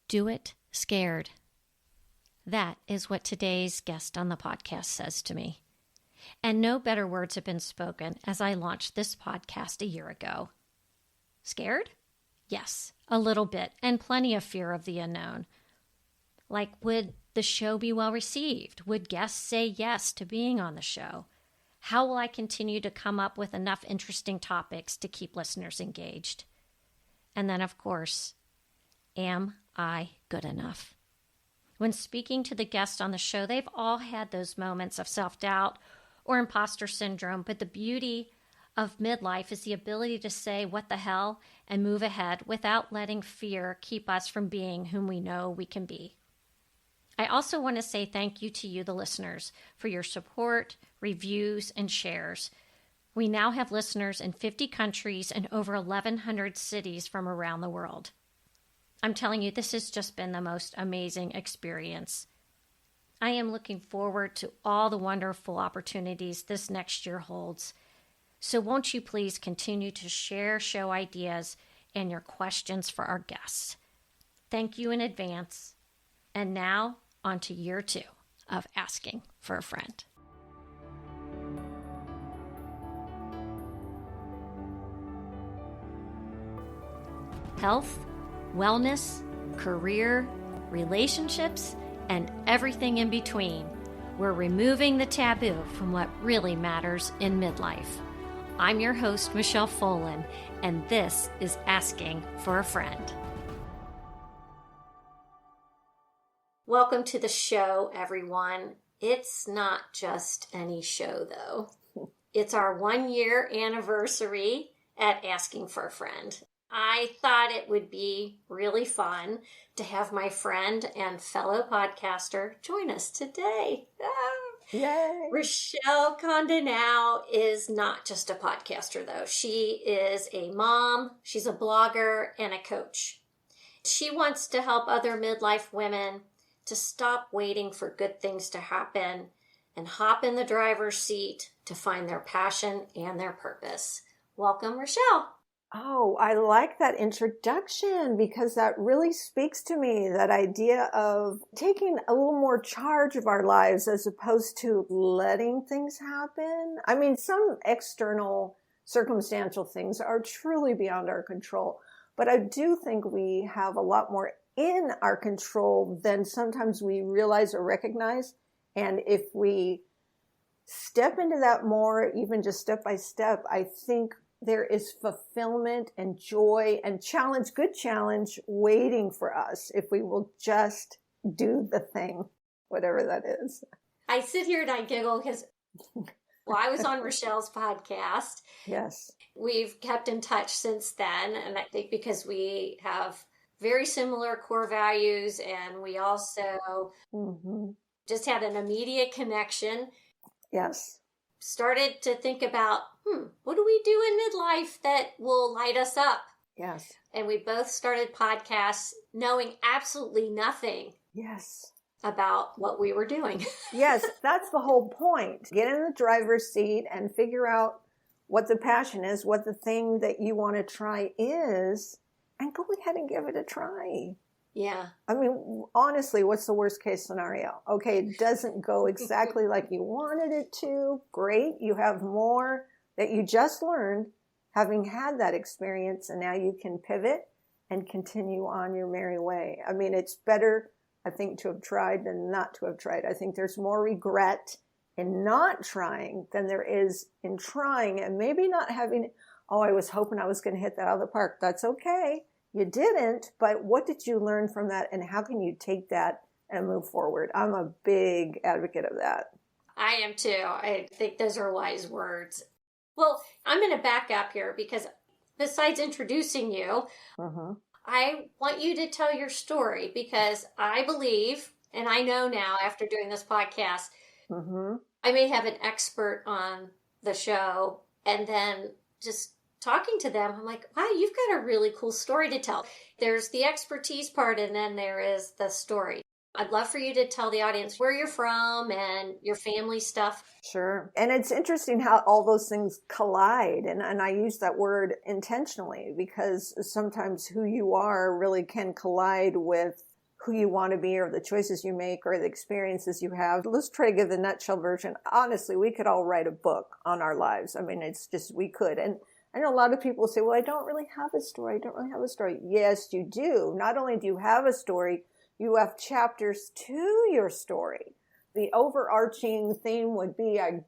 Do it scared. That is what today's guest on the podcast says to me. And no better words have been spoken as I launched this podcast a year ago. Scared? Yes, a little bit, and plenty of fear of the unknown. Like, would the show be well received? Would guests say yes to being on the show? How will I continue to come up with enough interesting topics to keep listeners engaged? And then, of course, am I good enough? When speaking to the guests on the show, they've all had those moments of self-doubt or imposter syndrome, but the beauty of midlife is the ability to say what the hell and move ahead without letting fear keep us from being whom we know we can be. I also want to say thank you to you, the listeners, for your support, reviews, and shares. We now have listeners in 50 countries and over 1,100 cities from around the world. I'm telling you, this has just been the most amazing experience. I am looking forward to all the wonderful opportunities this next year holds. So won't you please continue to share show ideas and your questions for our guests. Thank you in advance. And now, on to year 2 of Asking for a Friend. Health, wellness, career, relationships, and everything in between. We're removing the taboo from what really matters in midlife. I'm your host, Rechelle Folan, and this is Asking for a Friend. Welcome to the show, everyone. It's not just any show, though. It's our 1-year anniversary at Asking for a Friend. I thought it would be really fun to have my friend and fellow podcaster join us today. Yay! Rechelle Conde-Nau is not just a podcaster, though. She is a mom, she's a blogger, and a coach. She wants to help other midlife women to stop waiting for good things to happen and hop in the driver's seat to find their passion and their purpose. Welcome, Rechelle. Oh, I like that introduction because that really speaks to me, that idea of taking a little more charge of our lives as opposed to letting things happen. I mean, some external circumstantial things are truly beyond our control, but I do think we have a lot more in our control than sometimes we realize or recognize. And if we step into that more, even just step by step, I think there is fulfillment and joy and challenge, good challenge waiting for us if we will just do the thing, whatever that is. I sit here and I giggle because, well, I was on Rechelle's podcast. Yes. We've kept in touch since then. And I think because we have very similar core values and we also just had an immediate connection. Yes. Started to think about, what do we do in midlife that will light us up? Yes. And we both started podcasts knowing absolutely nothing. Yes. About what we were doing. Yes, that's the whole point. Get in the driver's seat and figure out what the passion is, what the thing that you want to try is, and go ahead and give it a try. Yeah. I mean, honestly, what's the worst case scenario? Okay, it doesn't go exactly like you wanted it to. Great. You have more that you just learned having had that experience, and now you can pivot and continue on your merry way. I mean, it's better, I think, to have tried than not to have tried. I think there's more regret in not trying than there is in trying and maybe not having, I was hoping I was going to hit that out of the park. That's okay. You didn't, but what did you learn from that, and how can you take that and move forward? I'm a big advocate of that. I am too. I think those are wise words. Well, I'm going to back up here because besides introducing you, I want you to tell your story because I believe, and I know now after doing this podcast, I may have an expert on the show and then just talking to them, I'm like, wow, you've got a really cool story to tell. There's the expertise part and then there is the story. I'd love for you to tell the audience where you're from and your family stuff. Sure. And it's interesting how all those things collide. And I use that word intentionally because sometimes who you are really can collide with who you want to be or the choices you make or the experiences you have. Let's try to give the nutshell version. Honestly, we could all write a book on our lives. I mean, it's just, we could. And I know a lot of people say, well, I don't really have a story. I don't really have a story. Yes, you do. Not only do you have a story, you have chapters to your story. The overarching theme would be, I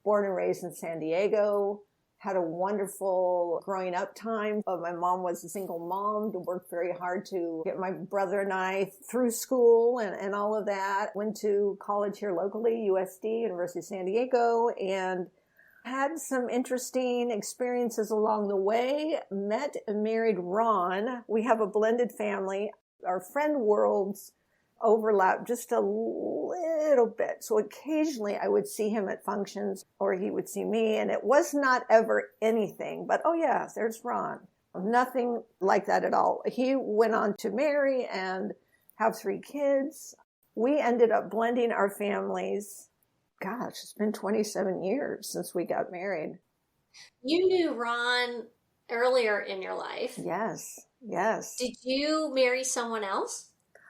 born and raised in San Diego, had a wonderful growing up time. My mom was a single mom, worked very hard to get my brother and I through school and all of that. Went to college here locally, USD, University of San Diego, and had some interesting experiences along the way. Met and married Ron. We have a blended family. Our friend worlds overlap just a little bit. So occasionally I would see him at functions or he would see me, and it was not ever anything but, oh yeah, there's Ron. Nothing like that at all. He went on to marry and have 3 kids. We ended up blending our families. Gosh, it's been 27 years since we got married. You knew Ron earlier in your life. Yes. Did you marry someone else?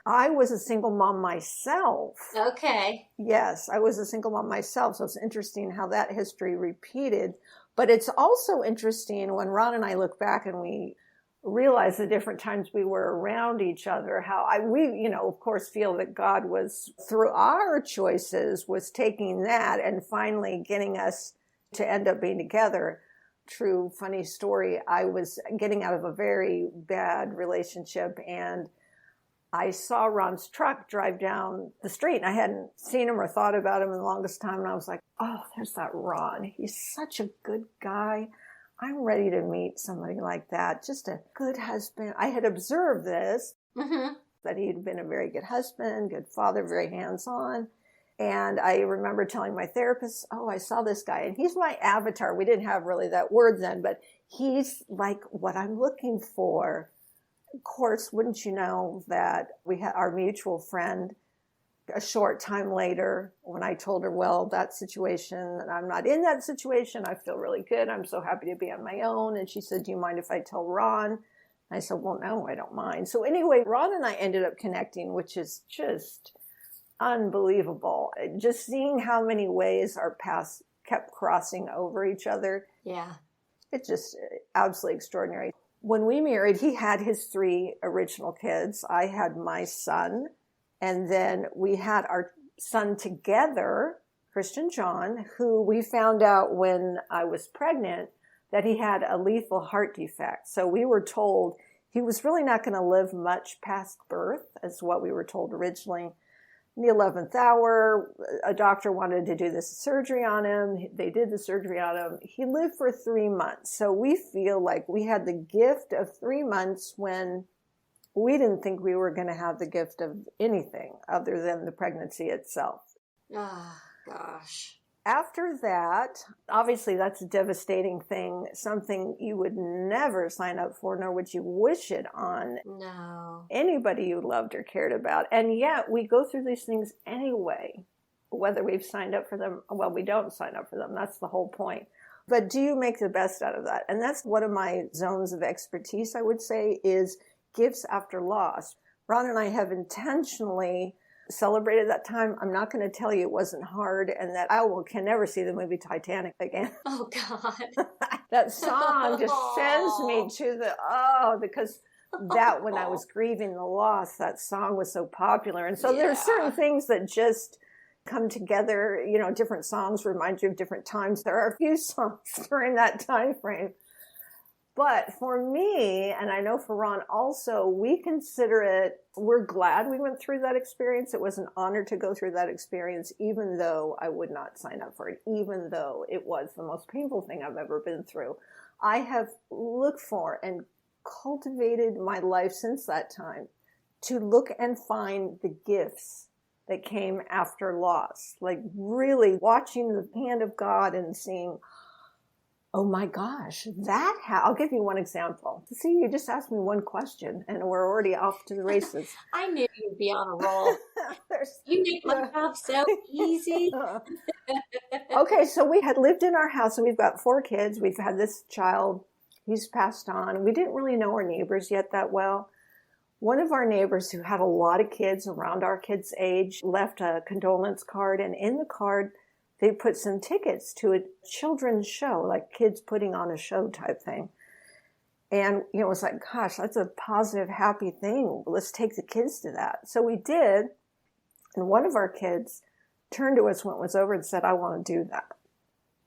I was a single mom myself. Okay. Yes, I was a single mom myself. So it's interesting how that history repeated. But it's also interesting when Ron and I look back and we realize the different times we were around each other, how we, of course, feel that God was, through our choices, was taking that and finally getting us to end up being together. True, funny story. I was getting out of a very bad relationship and I saw Ron's truck drive down the street, and I hadn't seen him or thought about him in the longest time. And I was like, oh, there's that Ron. He's such a good guy. I'm ready to meet somebody like that. Just a good husband. I had observed this, that he'd been a very good husband, good father, very hands-on. And I remember telling my therapist, oh, I saw this guy, and he's my avatar. We didn't have really that word then, but he's like what I'm looking for. Of course, wouldn't you know that we had our mutual friend a short time later when I told her, well, that situation, I'm not in that situation. I feel really good. I'm so happy to be on my own. And she said, do you mind if I tell Ron? And I said, well, no, I don't mind. So anyway, Ron and I ended up connecting, which is just unbelievable. Just seeing how many ways our paths kept crossing over each other. Yeah. It's just absolutely extraordinary. When we married, he had his 3 original kids. I had my son. And then we had our son together, Christian John, who we found out when I was pregnant that he had a lethal heart defect. So we were told he was really not going to live much past birth, as what we were told originally. In the 11th hour, a doctor wanted to do this surgery on him. They did the surgery on him. He lived for 3 months. So we feel like we had the gift of 3 months when we didn't think we were going to have the gift of anything other than the pregnancy itself. Oh, gosh. After that, obviously that's a devastating thing, something you would never sign up for, nor would you wish it on anybody you loved or cared about. And yet we go through these things anyway, whether we've signed up for them. Well, we don't sign up for them. That's the whole point. But do you make the best out of that? And that's one of my zones of expertise, I would say, is gifts after loss. Ron and I have intentionally celebrated that time. I'm not going to tell you it wasn't hard and that can never see the movie Titanic again. Oh, God. That song just sends me to because that when I was grieving the loss, that song was so popular. And so there's certain things that just come together, different songs remind you of different times. There are a few songs during that time frame. But for me, and I know for Ron also, we consider it, we're glad we went through that experience. It was an honor to go through that experience, even though I would not sign up for it, even though it was the most painful thing I've ever been through. I have looked for and cultivated my life since that time to look and find the gifts that came after loss, like really watching the hand of God and seeing, oh my gosh, I'll give you one example. See, you just asked me one question and we're already off to the races. I knew you'd be on a roll. You make my job so easy. Okay, so we had lived in our house and we've got 4 kids. We've had this child. He's passed on. We didn't really know our neighbors yet that well. One of our neighbors who had a lot of kids around our kids' age left a condolence card, and in the card, they put some tickets to a children's show, like kids putting on a show type thing. And, it was like, gosh, that's a positive, happy thing. Let's take the kids to that. So we did. And one of our kids turned to us when it was over and said, I want to do that.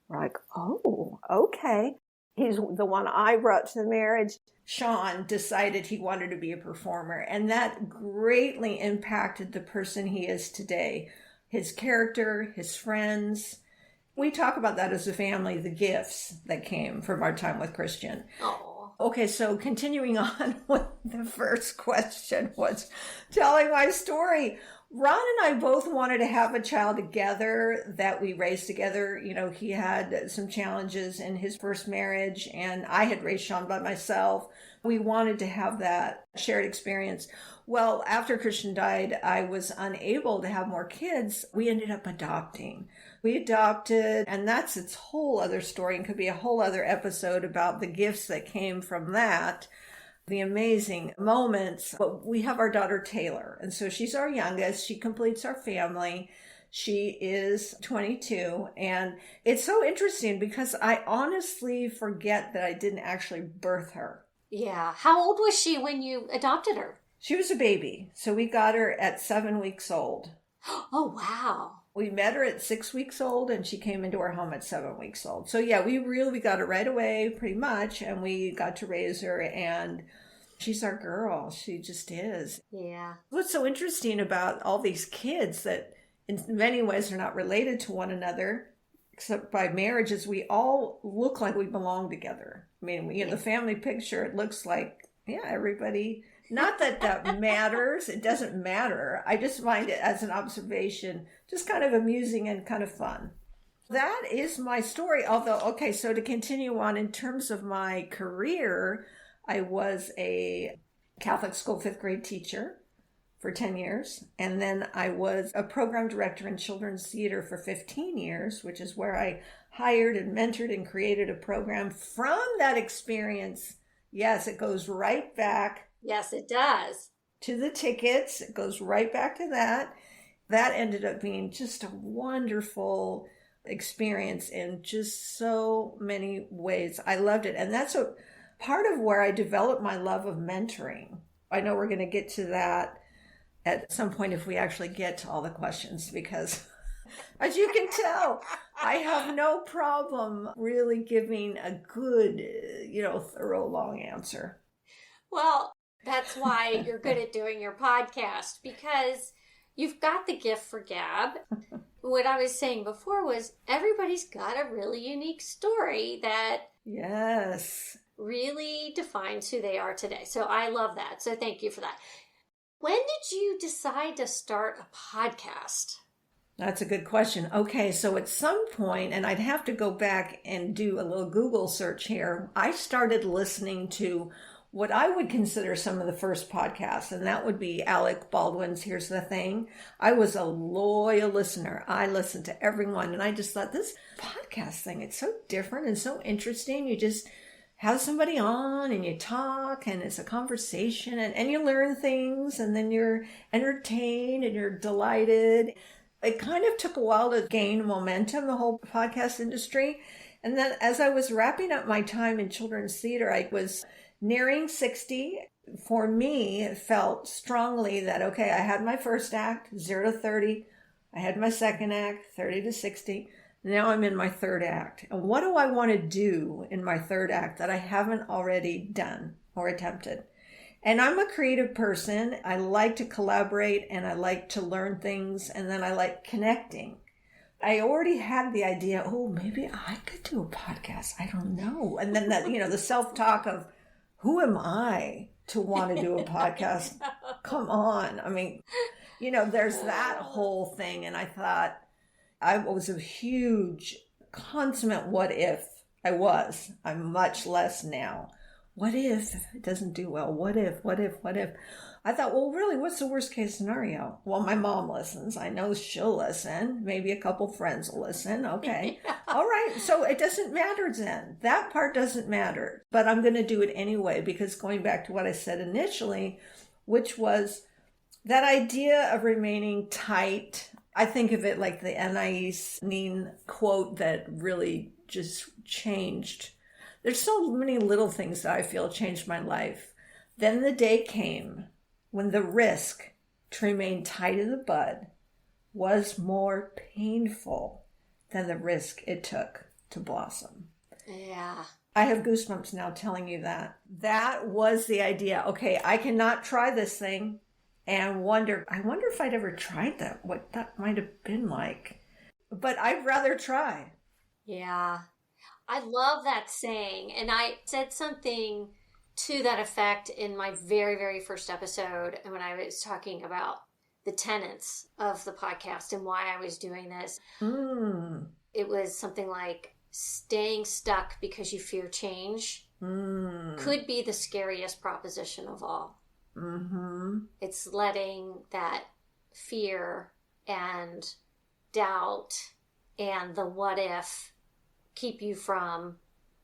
We're like, oh, okay. He's the one I brought to the marriage. Sean decided he wanted to be a performer. And that greatly impacted the person he is today. His character, his friends. We talk about that as a family, the gifts that came from our time with Christian. Oh. Okay, so continuing on with the first question was telling my story. Ron and I both wanted to have a child together that we raised together. He had some challenges in his first marriage, and I had raised Sean by myself. We wanted to have that shared experience. Well, after Christian died, I was unable to have more kids. We ended up adopting. We adopted, and that's its whole other story, and could be a whole other episode about the gifts that came from that, the amazing moments. But we have our daughter Taylor, and so she's our youngest. She completes our family. She is 22, and it's so interesting because I honestly forget that I didn't actually birth her. Yeah. How old was she when you adopted her? She was a baby, so we got her at 7 weeks old. Oh, wow. We met her at 6 weeks old, and she came into our home at 7 weeks old. So yeah, we got her right away, pretty much, and we got to raise her, and she's our girl. She just is. Yeah. What's so interesting about all these kids that in many ways are not related to one another, except by marriage, is we all look like we belong together. I mean, the family picture, it looks like, everybody. Not that that matters. It doesn't matter. I just find it as an observation, just kind of amusing and kind of fun. That is my story. Although, okay, so to continue on, in terms of my career, I was a Catholic school fifth grade teacher for 10 years. And then I was a program director in children's theater for 15 years, which is where I hired and mentored and created a program from that experience. Yes, it goes right back. Yes, it does. To the tickets. It goes right back to that. That ended up being just a wonderful experience in just so many ways. I loved it. And that's a part of where I developed my love of mentoring. I know we're going to get to that at some point if we actually get to all the questions, because as you can tell, I have no problem really giving a good, thorough, long answer. Well, that's why you're good at doing your podcast, because you've got the gift for gab. What I was saying before was everybody's got a really unique story that really defines who they are today. So I love that. So thank you for that. When did you decide to start a podcast? That's a good question. Okay, so at some point, and I'd have to go back and do a little Google search here, I started listening to what I would consider some of the first podcasts, and that would be Alec Baldwin's Here's the Thing. I was a loyal listener. I listened to everyone, and I just thought, this podcast thing, it's so different and so interesting. You just have somebody on and you talk, and it's a conversation, and you learn things, and then you're entertained and you're delighted. It kind of took a while to gain momentum, the whole podcast industry. And then as I was wrapping up my time in children's theater, I was nearing 60. For me, it felt strongly that, okay, I had my first act, 0 to 30. I had my second act, 30 to 60. Now I'm in my third act. And what do I want to do in my third act that I haven't already done or attempted? And I'm a creative person. I like to collaborate, and I like to learn things, and then I like connecting. I already had the idea, maybe I could do a podcast. I don't know. And then that, the self-talk of, who am I to want to do a podcast? Come on. I mean, there's that whole thing. And I thought, I was a huge, consummate what if. I'm much less now. What if it doesn't do well? What if? I thought, well, really, what's the worst case scenario? Well, my mom listens. I know she'll listen. Maybe a couple friends will listen. Okay. All right. So it doesn't matter then. That part doesn't matter. But I'm going to do it anyway, because going back to what I said initially, which was that idea of remaining tight. I think of it like the Anais Nin quote that really just changed. There's so many little things that I feel changed my life. Then the day came when the risk to remain tight in the bud was more painful than the risk it took to blossom. Yeah. I have goosebumps now telling you that. That was the idea. Okay, I cannot try this thing and I wonder if I'd ever tried that, what that might have been like. But I'd rather try. Yeah. I love that saying. And I said something to that effect in my very, very first episode when I was talking about the tenets of the podcast and why I was doing this. It was something like staying stuck because you fear change could be the scariest proposition of all. It's letting that fear and doubt and the what if keep you from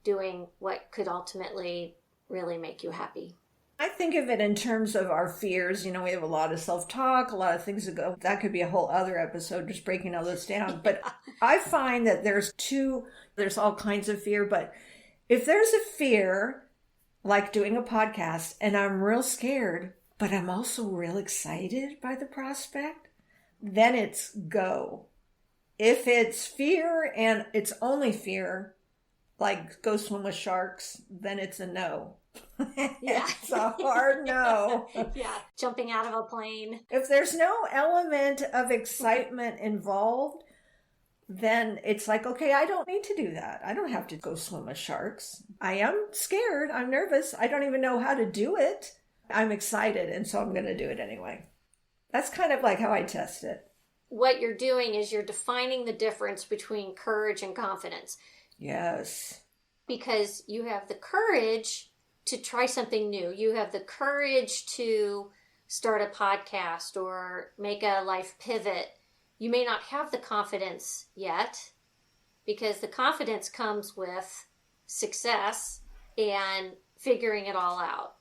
doing what could ultimately really make you happy. I think of it in terms of our fears. You know, we have a lot of self-talk, a lot of things that go. That could be a whole other episode, just breaking all this down. But I find that there's all kinds of fear. But if there's a fear, like doing a podcast, and I'm real scared, but I'm also real excited by the prospect, then it's go. If it's fear and it's only fear, like go swim with sharks, then it's a no. Yeah. It's a hard no. Yeah, jumping out of a plane. If there's no element of excitement involved, then it's like, okay, I don't need to do that. I don't have to go swim with sharks. I am scared. I'm nervous. I don't even know how to do it. I'm excited, and so I'm going to do it anyway. That's kind of like how I test it. What you're doing is you're defining the difference between courage and confidence. Yes. Because you have the courage to try something new. You have the courage to start a podcast or make a life pivot. You may not have the confidence yet because the confidence comes with success and figuring it all out.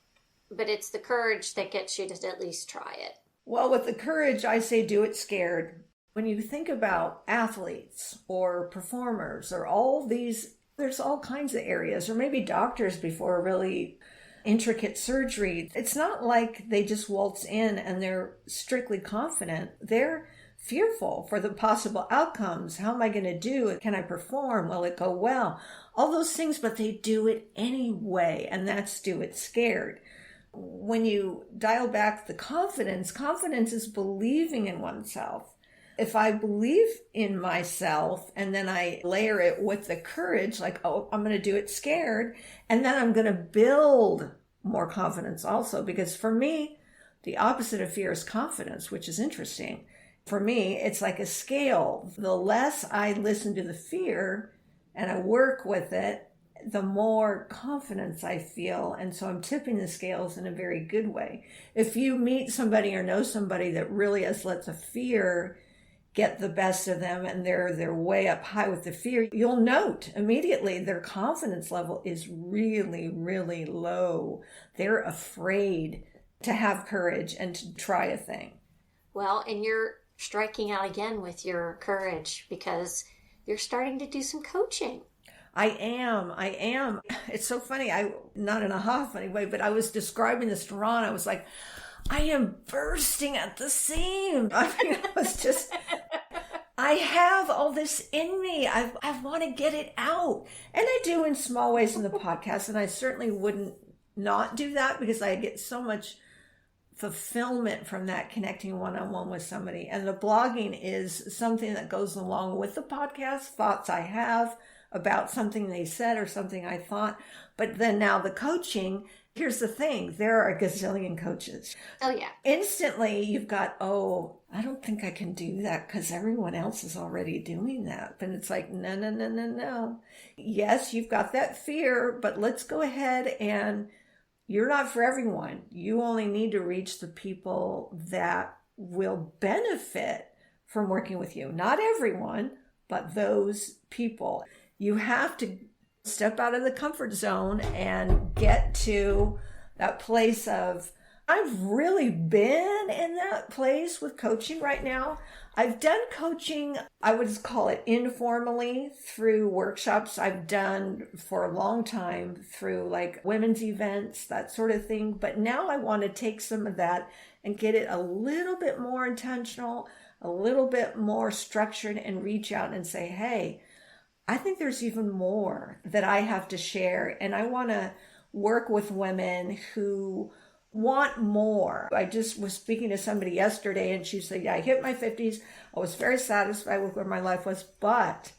But it's the courage that gets you to at least try it. Well, with the courage, I say do it scared. When you think about athletes or performers or all these, there's all kinds of areas, or maybe doctors before really intricate surgery. It's not like they just waltz in and they're strictly confident. They're fearful for the possible outcomes. How am I going to do it? Can I perform? Will it go well? All those things, but they do it anyway, and that's do it scared. When you dial back the confidence is believing in oneself. If I believe in myself and then I layer it with the courage, like, oh, I'm going to do it scared, and then I'm going to build more confidence also, because for me, the opposite of fear is confidence, which is interesting. For me, it's like a scale. The less I listen to the fear and I work with it, the more confidence I feel. And so I'm tipping the scales in a very good way. If you meet somebody or know somebody that really has let the fear get the best of them and they're way up high with the fear, you'll note immediately their confidence level is really, really low. They're afraid to have courage and to try a thing. Well, and you're striking out again with your courage because you're starting to do some coaching. I am. It's so funny. Not in a ha funny way, but I was describing this to Ron. I was like, I am bursting at the seams. I mean, I was just, I have all this in me. I want to get it out. And I do in small ways in the podcast. And I certainly wouldn't not do that because I get so much fulfillment from that, connecting one-on-one with somebody. And the blogging is something that goes along with the podcast, thoughts I have about something they said or something I thought. But then now the coaching, here's the thing, there are a gazillion coaches. Oh, yeah. Instantly you've got, oh, I don't think I can do that because everyone else is already doing that. But it's like, no. Yes, you've got that fear, but let's go ahead and you're not for everyone. You only need to reach the people that will benefit from working with you. Not everyone, but those people. You have to step out of the comfort zone and get to that place of, I've really been in that place with coaching right now. I've done coaching, I would call it informally, through workshops I've done for a long time, through like women's events, that sort of thing. But now I want to take some of that and get it a little bit more intentional, a little bit more structured, and reach out and say, hey, I think there's even more that I have to share. And I want to work with women who want more. I just was speaking to somebody yesterday and she said, yeah, I hit my 50s. I was very satisfied with where my life was, but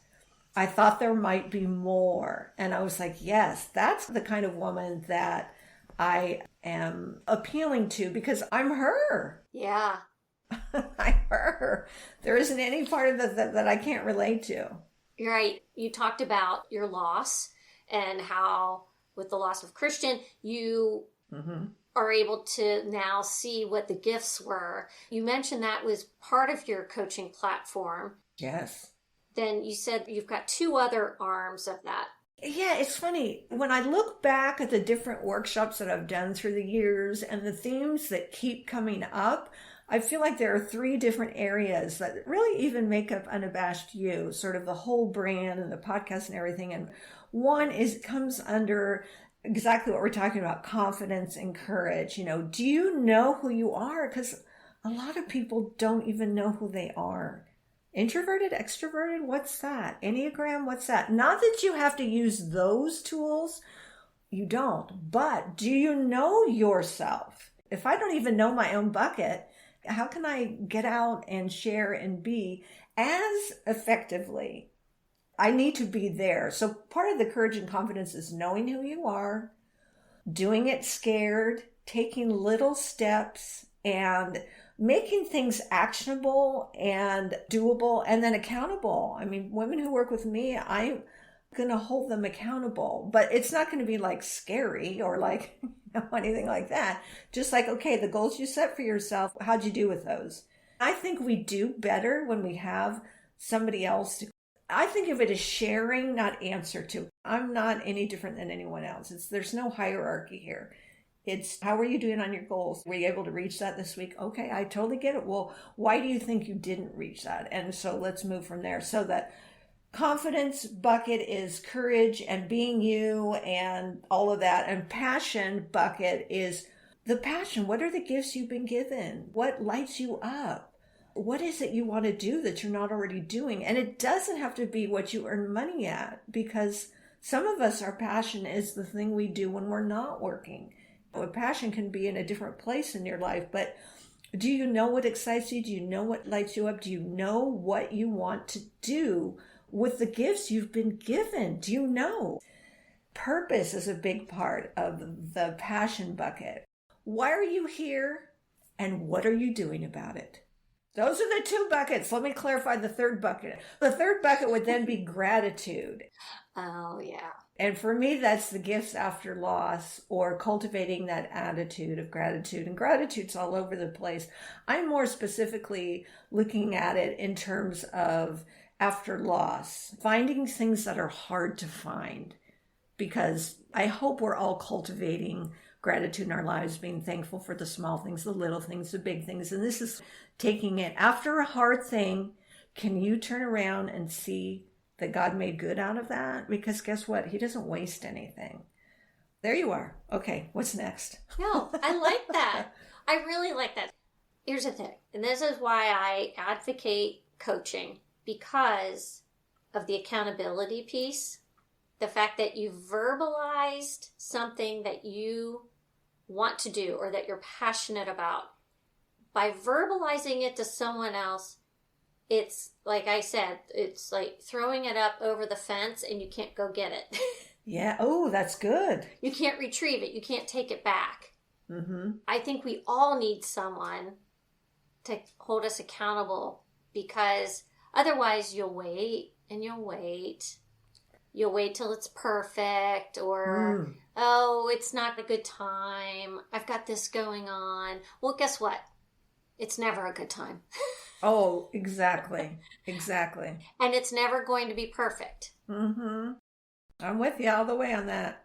I thought there might be more. And I was like, yes, that's the kind of woman that I am appealing to because I'm her. Yeah. I'm her. There isn't any part of that I can't relate to. You're right. You talked about your loss and how with the loss of Christian, you are able to now see what the gifts were. You mentioned that was part of your coaching platform. Yes. Then you said you've got two other arms of that. Yeah, it's funny. When I look back at the different workshops that I've done through the years and the themes that keep coming up, I feel like there are three different areas that really even make up Unabashed You, sort of the whole brand and the podcast and everything. And one comes under exactly what we're talking about, confidence and courage. You know, do you know who you are? Because a lot of people don't even know who they are. Introverted, extroverted, what's that? Enneagram, what's that? Not that you have to use those tools. You don't. But do you know yourself? If I don't even know my own bucket, how can I get out and share and be as effectively? I need to be there. So part of the courage and confidence is knowing who you are, doing it scared, taking little steps, and making things actionable and doable and then accountable. I mean, women who work with me, I'm going to hold them accountable, but it's not going to be like scary or like anything like that. Just like, okay, the goals you set for yourself, how'd you do with those? I think we do better when we have somebody else to, I think of it as sharing, not answer to. I'm not any different than anyone else. There's no hierarchy here. It's how are you doing on your goals? Were you able to reach that this week? Okay, I totally get it. Well, why do you think you didn't reach that? And so let's move from there. So that confidence bucket is courage and being you and all of that. And passion bucket is the passion. What are the gifts you've been given? What lights you up? What is it you want to do that you're not already doing? And it doesn't have to be what you earn money at, because some of us, our passion is the thing we do when we're not working. A passion can be in a different place in your life, but do you know what excites you? Do you know what lights you up? Do you know what you want to do with the gifts you've been given? Do you know? Purpose is a big part of the passion bucket. Why are you here? And what are you doing about it? Those are the two buckets. Let me clarify the third bucket. The third bucket would then be gratitude. Oh, yeah. And for me, that's the gifts after loss, or cultivating that attitude of gratitude. And gratitude's all over the place. I'm more specifically looking at it in terms of after loss, finding things that are hard to find, because I hope we're all cultivating gratitude in our lives, being thankful for the small things, the little things, the big things. And this is taking it after a hard thing. Can you turn around and see that God made good out of that? Because guess what? He doesn't waste anything. There you are. Okay, what's next? No, I like that. I really like that. Here's the thing, and this is why I advocate coaching, because of the accountability piece. The fact that you verbalized something that you want to do or that you're passionate about. By verbalizing it to someone else, it's like I said, it's like throwing it up over the fence and you can't go get it. Yeah. Oh, that's good. You can't retrieve it. You can't take it back. Mm-hmm. I think we all need someone to hold us accountable, because otherwise you'll wait and you'll wait. You'll wait till it's perfect, or, oh, it's not a good time. I've got this going on. Well, guess what? It's never a good time. Oh, exactly. Exactly. And it's never going to be perfect. Mm-hmm. I'm with you all the way on that.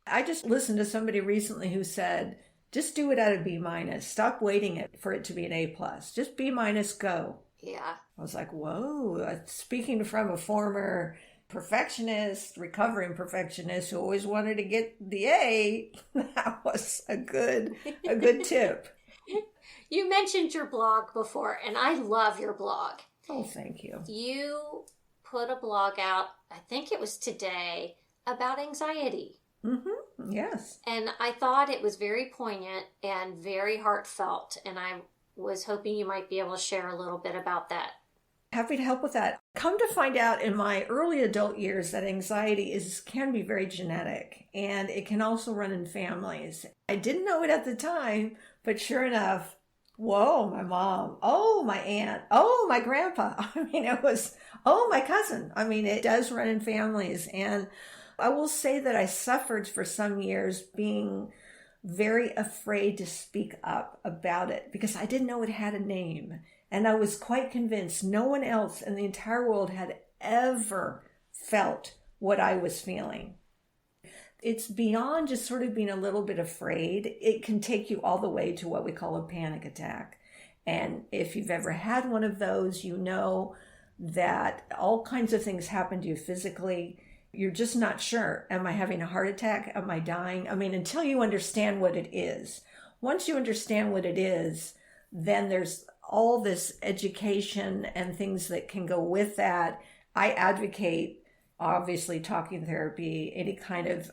I just listened to somebody recently who said, Just do it at a B minus. Stop waiting for it to be an A plus. Just B minus, go. Yeah. I was like, whoa, speaking from a former perfectionist, recovering perfectionist who always wanted to get the A, that was a good tip. You mentioned your blog before, and I love your blog. Oh, thank you. You put a blog out, I think it was today, about anxiety. Mm-hmm. Yes. And I thought it was very poignant and very heartfelt, and I was hoping you might be able to share a little bit about that. Happy to help with that. Come to find out in my early adult years that anxiety can be very genetic, and it can also run in families. I didn't know it at the time, but sure enough, whoa, my mom, oh, my aunt, oh, my grandpa. I mean, it was, oh, my cousin. I mean, it does run in families. And I will say that I suffered for some years being very afraid to speak up about it because I didn't know it had a name. And I was quite convinced no one else in the entire world had ever felt what I was feeling. It's beyond just sort of being a little bit afraid. It can take you all the way to what we call a panic attack. And if you've ever had one of those, you know that all kinds of things happen to you physically. You're just not sure. Am I having a heart attack? Am I dying? I mean, until you understand what it is. Once you understand what it is, then there's all this education and things that can go with that. I advocate, obviously, talking therapy, any kind of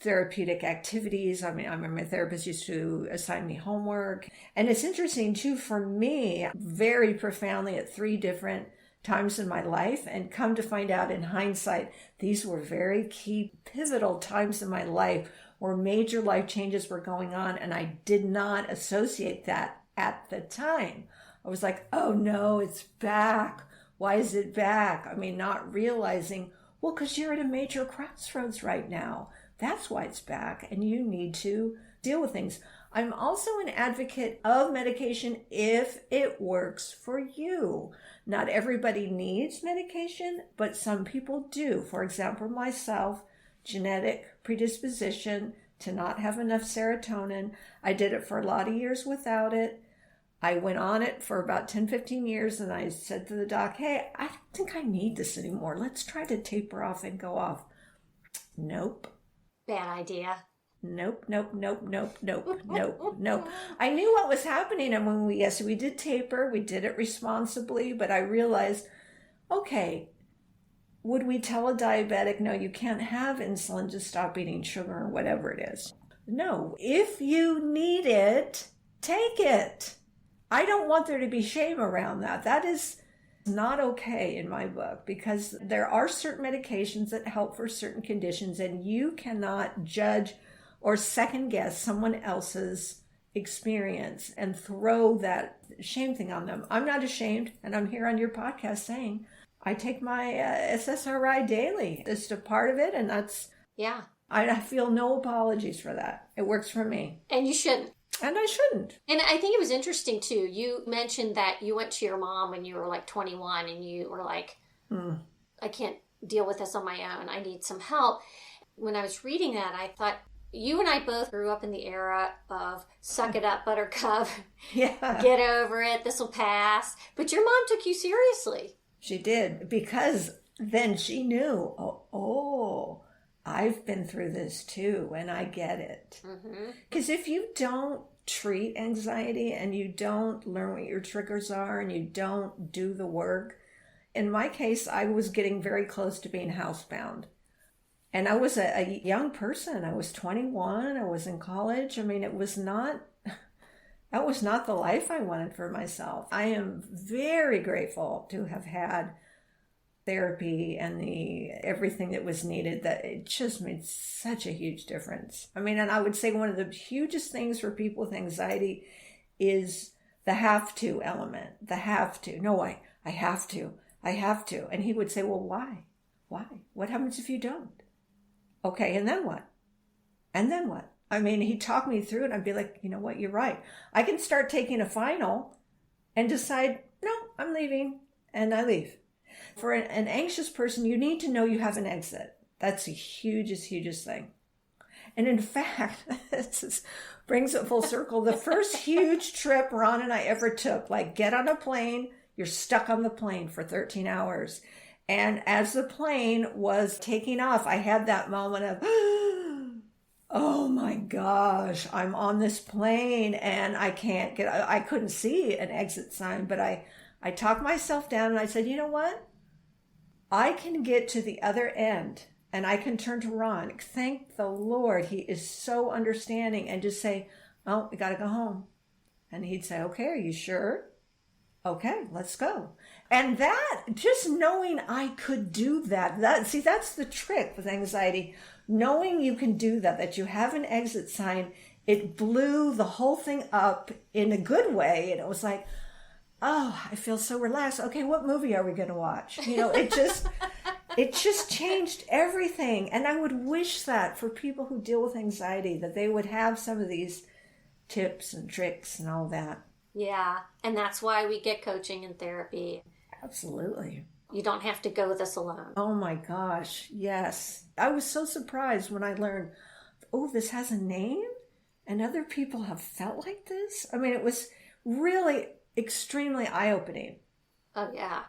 therapeutic activities. I mean, my therapist used to assign me homework. And it's interesting, too, for me, very profoundly at 3 different times in my life, and come to find out in hindsight, these were very key, pivotal times in my life where major life changes were going on, and I did not associate that at the time. I was like, oh no, it's back. Why is it back? I mean, not realizing, well, because you're at a major crossroads right now. That's why it's back, and you need to deal with things. I'm also an advocate of medication if it works for you. Not everybody needs medication, but some people do. For example, myself, genetic predisposition to not have enough serotonin. I did it for a lot of years without it. I went on it for about 10, 15 years, and I said to the doc, hey, I don't think I need this anymore. Let's try to taper off and go off. Nope. Bad idea. Nope. I knew what was happening, and when we did taper, we did it responsibly, but I realized, okay, would we tell a diabetic, no, you can't have insulin, just stop eating sugar or whatever it is? No, if you need it, take it. I don't want there to be shame around that. That is not okay in my book, because there are certain medications that help for certain conditions, and you cannot judge or second guess someone else's experience and throw that shame thing on them. I'm not ashamed, and I'm here on your podcast saying I take my SSRI daily. It's a part of it, and that's, yeah. I feel no apologies for that. It works for me. And you shouldn't. And I shouldn't. And I think it was interesting, too. You mentioned that you went to your mom when you were like 21, and you were like, I can't deal with this on my own. I need some help. When I was reading that, I thought, you and I both grew up in the era of suck it up, buttercup. Yeah. Get over it. This will pass. But your mom took you seriously. She did, because then she knew, oh, I've been through this too, and I get it. Because if you don't treat anxiety and you don't learn what your triggers are and you don't do the work, in my case, I was getting very close to being housebound. And I was a young person. I was 21. I was in college. I mean, that was not the life I wanted for myself. I am very grateful to have had therapy and everything that was needed. That it just made such a huge difference. I mean, and I would say one of the hugest things for people with anxiety is the have to element. The have to. No, I have to. I have to. And he would say, well, why? Why? What happens if you don't? Okay, and then what? And then what? I mean, he'd talk me through it, and I'd be like, you know what, you're right. I can start taking a final and decide, no, I'm leaving, and I leave. For an anxious person, you need to know you have an exit. That's the hugest thing. And in fact, brings it full circle. The first huge trip Ron and I ever took, like get on a plane, you're stuck on the plane for 13 hours. And as the plane was taking off, I had that moment of, oh my gosh, I'm on this plane and I couldn't see an exit sign, but I talked myself down and I said, you know what? I can get to the other end and I can turn to Ron. Thank the Lord. He is so understanding, and just say, oh, we got to go home. And he'd say, okay, are you sure? Okay, let's go. And that, just knowing I could do that's the trick with anxiety. Knowing you can do that you have an exit sign, it blew the whole thing up in a good way. And it was like, oh, I feel so relaxed. Okay, what movie are we going to watch? It just changed everything. And I would wish that for people who deal with anxiety, that they would have some of these tips and tricks and all that. Yeah, and that's why we get coaching and therapy. Absolutely. You don't have to go this alone. Oh my gosh, yes. I was so surprised when I learned, oh, this has a name and other people have felt like this. I mean, it was really extremely eye-opening. Oh, yeah.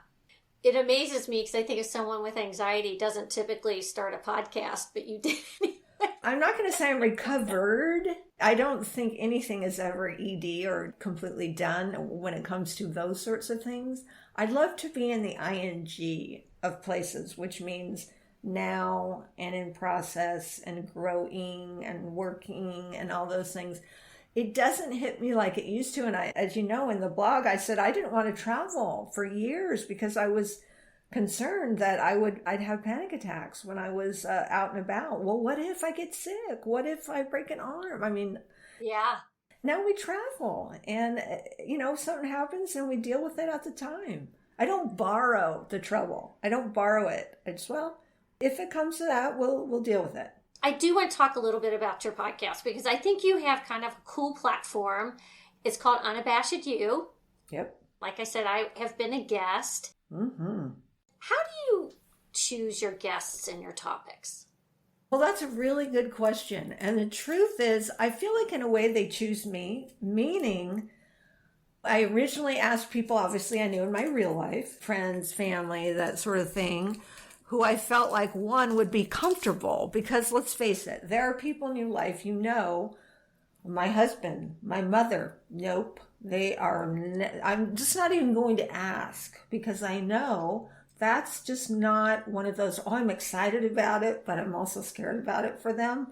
It amazes me because I think if someone with anxiety doesn't typically start a podcast, but you did. I'm not going to say I'm recovered. I don't think anything is ever ED or completely done when it comes to those sorts of things. I'd love to be in the ing of places, which means now and in process and growing and working and all those things. It doesn't hit me like it used to. And as you know, in the blog, I said I didn't want to travel for years because I was concerned that I'd have panic attacks when I was out and about. Well, what if I get sick? What if I break an arm? I mean, yeah. Now we travel and, something happens and we deal with it at the time. I don't borrow the trouble. I don't borrow it. If it comes to that, we'll deal with it. I do want to talk a little bit about your podcast because I think you have kind of a cool platform. It's called Unabashed You. Yep. Like I said, I have been a guest. Mm-hmm. How do you choose your guests and your topics? Well, that's a really good question. And the truth is, I feel like in a way they choose me, meaning I originally asked people, obviously I knew in my real life, friends, family, that sort of thing, who I felt like one would be comfortable, because let's face it, there are people in your life, my husband, my mother, nope, I'm just not even going to ask, because I know that's just not one of those, I'm excited about it, but I'm also scared about it for them.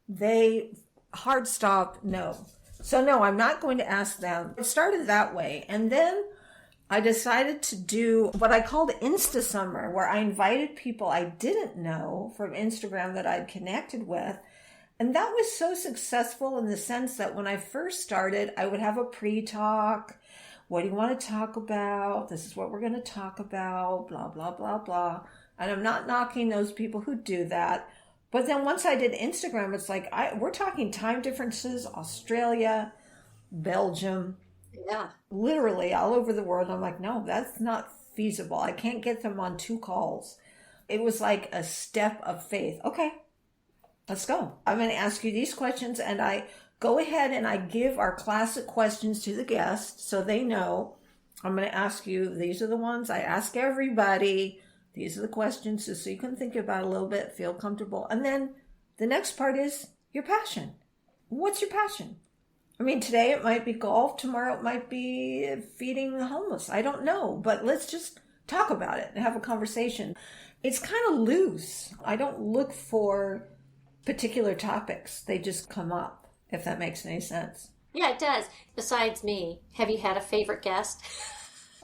They hard stop, no. So no, I'm not going to ask them. It started that way. And then I decided to do what I called Insta Summer, where I invited people I didn't know from Instagram that I'd connected with. And that was so successful in the sense that when I first started, I would have a pre-talk. What do you want to talk about? This is what we're going to talk about, blah, blah, blah, blah. And I'm not knocking those people who do that. But then once I did Instagram, it's like, we're talking time differences, Australia, Belgium. Yeah. Literally all over the world. I'm like, no, that's not feasible. I can't get them on 2 calls. It was like a step of faith. Okay, let's go. I'm going to ask you these questions, and I go ahead and I give our classic questions to the guests so they know I'm going to ask you. These are the ones I ask everybody. These are the questions, just so you can think about it a little bit, feel comfortable. And then the next part is your passion. What's your passion? I mean, today it might be golf. Tomorrow it might be feeding the homeless. I don't know. But let's just talk about it and have a conversation. It's kind of loose. I don't look for particular topics. They just come up, if that makes any sense. Yeah, it does. Besides me, have you had a favorite guest?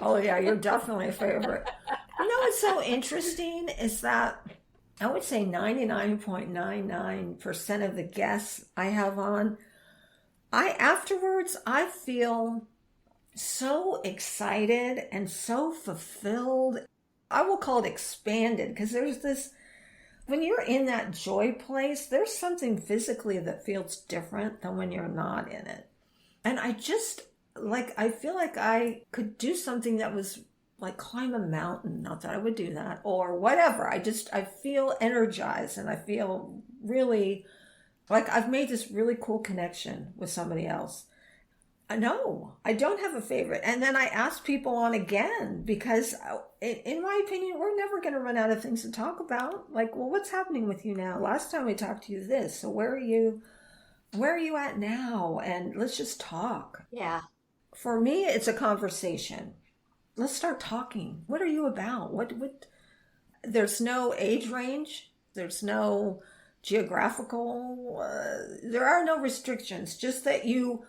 Oh, yeah, you're definitely a favorite. What's so interesting is that I would say 99.99% of the guests I have on, afterwards, I feel so excited and so fulfilled. I will call it expanded, because there's this, when you're in that joy place, there's something physically that feels different than when you're not in it. And I feel like I could do something that was like climb a mountain. Not that I would do that or whatever. I feel energized and I feel really Like I've made this really cool connection with somebody else. No, I don't have a favorite. And then I ask people on again because, in my opinion, we're never going to run out of things to talk about. Like, well, what's happening with you now? Last time we talked to you this. So where are you? Where are you at now? And let's just talk. Yeah. For me, it's a conversation. Let's start talking. What are you about? What? There's no age range. There's no geographical. There are no restrictions. Just that you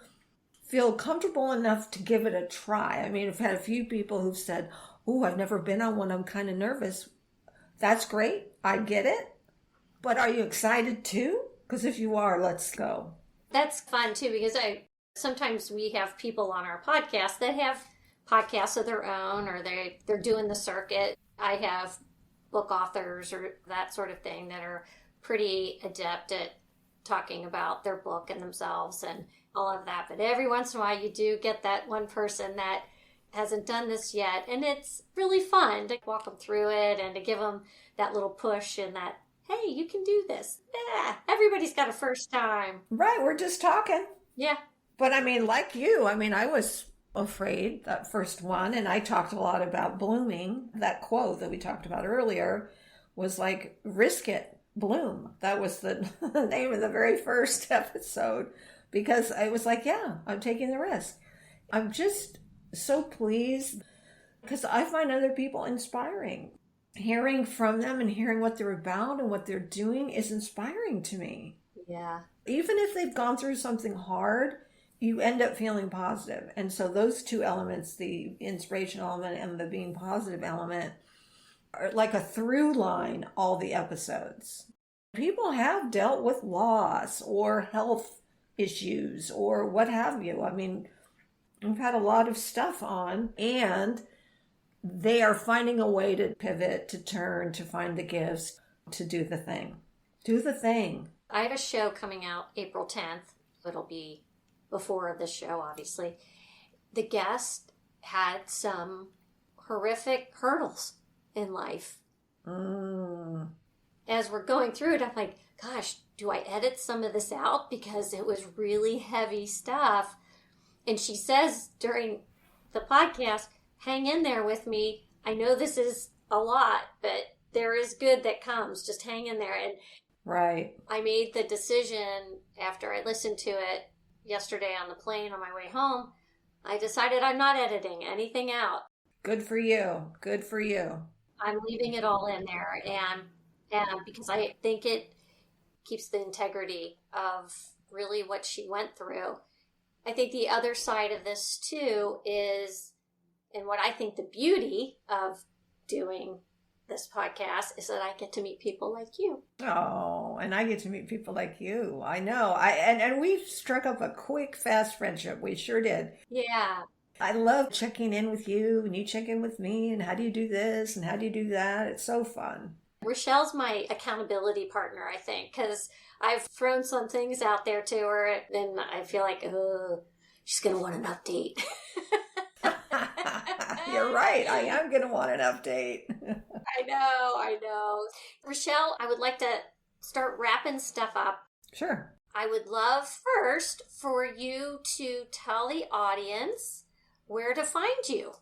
feel comfortable enough to give it a try. I mean, I've had a few people who've said, "Oh, I've never been on one. I'm kind of nervous." That's great. I get it. But are you excited too? Because if you are, let's go. That's fun too, because sometimes we have people on our podcast that have podcasts of their own, or they're doing the circuit. I have book authors or that sort of thing that are pretty adept at talking about their book and themselves and all of that. But every once in a while you do get that one person that hasn't done this yet, and it's really fun to walk them through it and to give them that little push and that, hey, you can do this. Yeah, everybody's got a first time. Right, we're just talking. Yeah. But I mean, like you, I mean, I was afraid that first one, and I talked a lot about blooming. That quote that we talked about earlier was like, risk it, bloom. That was the name of the very first episode, because I was like, yeah, I'm taking the risk. I'm just so pleased because I find other people inspiring. Hearing from them and hearing what they're about and what they're doing is inspiring to me. Yeah. Even if they've gone through something hard, you end up feeling positive. And so those two elements, the inspiration element and the being positive element, are like a through line all the episodes. People have dealt with loss or health issues or what have you. I mean, we've had a lot of stuff on, and they are finding a way to pivot, to turn, to find the gifts, to do the thing. Do the thing. I have a show coming out April 10th. It'll be before this show, obviously. The guest had some horrific hurdles in life. As we're going through it, I'm like, gosh, do I edit some of this out? Because it was really heavy stuff. And she says during the podcast, hang in there with me. I know this is a lot, but there is good that comes. Just hang in there. And right. I made the decision after I listened to it yesterday on the plane on my way home. I decided I'm not editing anything out. Good for you. Good for you. I'm leaving it all in there. And because I think it keeps the integrity of really what she went through. I think the other side of this too is, and what I think the beauty of doing this podcast is that I get to meet people like you. Oh, and I get to meet people like you. I know. And we struck up a quick, fast friendship. We sure did. Yeah. I love checking in with you, and you check in with me, and how do you do this, and how do you do that? It's so fun. Rechelle's my accountability partner, I think, because I've thrown some things out there to her, and I feel like, oh, she's going to want an update. You're right. I am going to want an update. I know. Rechelle, I would like to start wrapping stuff up. Sure. I would love first for you to tell the audience where to find you.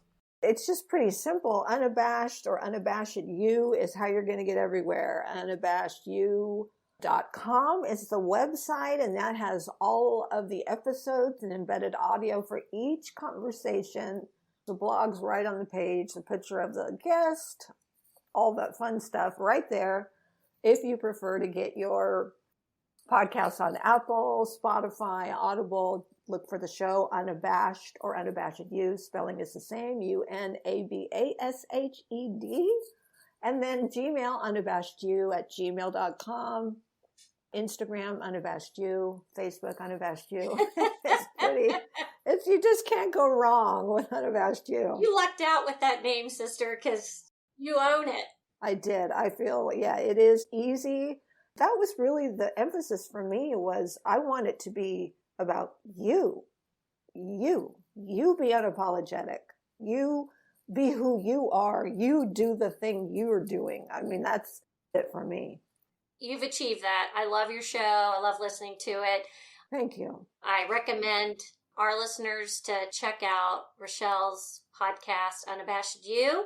It's just pretty simple. Unabashed or Unabashed You is how you're going to get everywhere. Unabashedyou.com is the website, and that has all of the episodes and embedded audio for each conversation. The blog's right on the page, the picture of the guest, all that fun stuff right there. If you prefer to get your podcasts on Apple, Spotify, Audible, look for the show Unabashed or Unabashed You. Spelling is the same, UNABASHED. And then Gmail, unabashedyou@gmail.com. Instagram, Unabashed You. Facebook, Unabashed You. It's pretty. You just can't go wrong with Unabashed You. You lucked out with that name, sister, because you own it. I did. I feel, yeah, it is easy. That was really the emphasis for me, was I want it to be about you. You be unapologetic. You be who you are. You do the thing you're doing. I mean, that's it for me. you've achieved that. I love your show. I love listening to it. Thank you. I recommend our listeners to check out Rechelle's podcast, Unabashed You.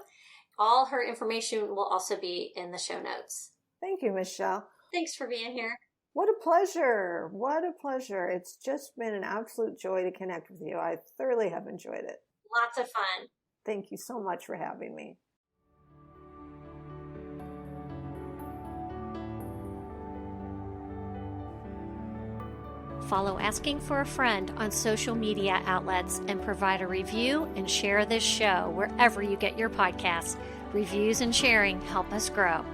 All her information will also be in the show notes. Thank you, Michelle. Thanks for being here. What a pleasure. What a pleasure. It's just been an absolute joy to connect with you. I thoroughly have enjoyed it. Lots of fun. Thank you so much for having me. Follow Asking for a Friend on social media outlets and provide a review and share this show wherever you get your podcasts. Reviews and sharing help us grow.